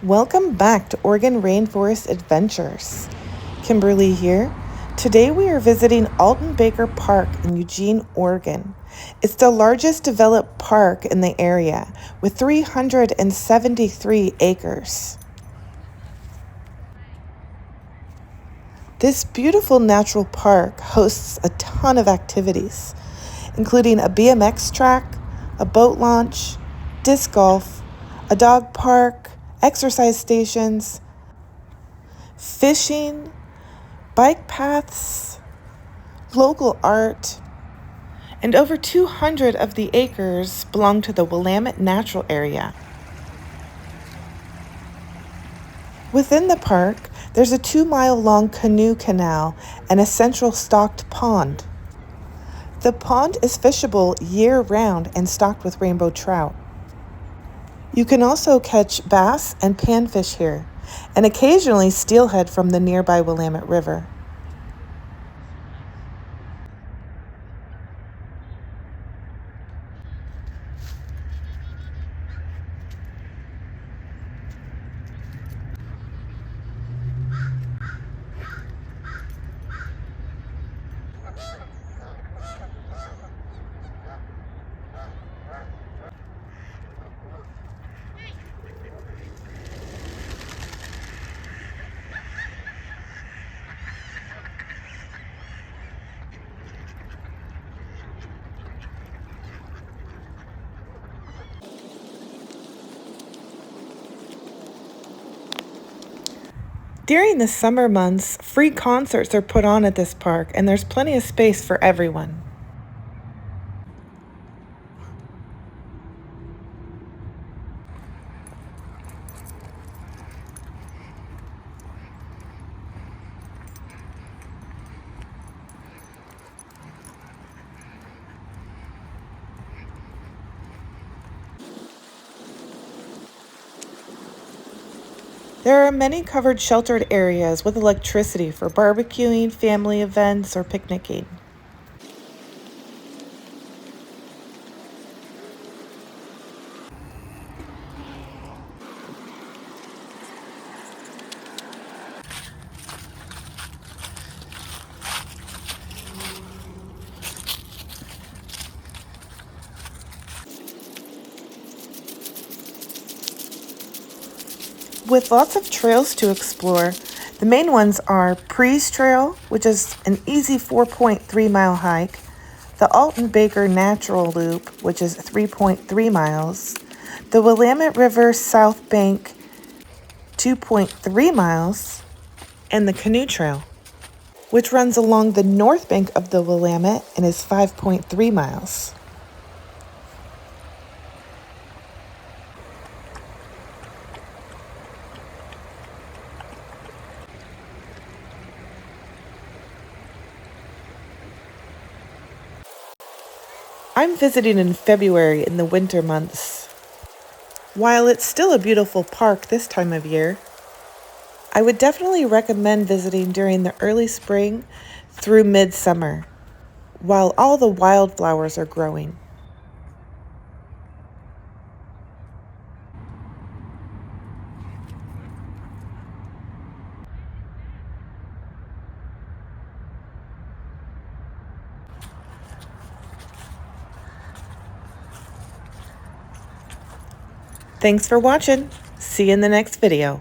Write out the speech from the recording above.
Welcome back to Oregon Rainforest Adventures. Kimberly here. Today we are visiting Alton Baker Park in Eugene, Oregon. It's the largest developed park in the area with 373 acres. This beautiful natural park hosts a ton of activities, including a BMX track, a boat launch, disc golf, a dog park, exercise stations, fishing, bike paths, local art, and over 200 of the acres belong to the Willamette Natural Area. Within the park, there's a 2-mile-long canoe canal and a central stocked pond. The pond is fishable year-round and stocked with rainbow trout. You can also catch bass and panfish here, and occasionally steelhead from the nearby Willamette River. During the summer months, free concerts are put on at this park, and there's plenty of space for everyone. There are many covered sheltered areas with electricity for barbecuing, family events, or picnicking. With lots of trails to explore, the main ones are Prees Trail, which is an easy 4.3-mile hike, the Alton Baker Natural Loop, which is 3.3 miles, the Willamette River South Bank, 2.3 miles, and the Canoe Trail, which runs along the north bank of the Willamette and is 5.3 miles. I'm visiting in February in the winter months. While it's still a beautiful park this time of year, I would definitely recommend visiting during the early spring through midsummer, while all the wildflowers are growing. Thanks for watching. See you in the next video.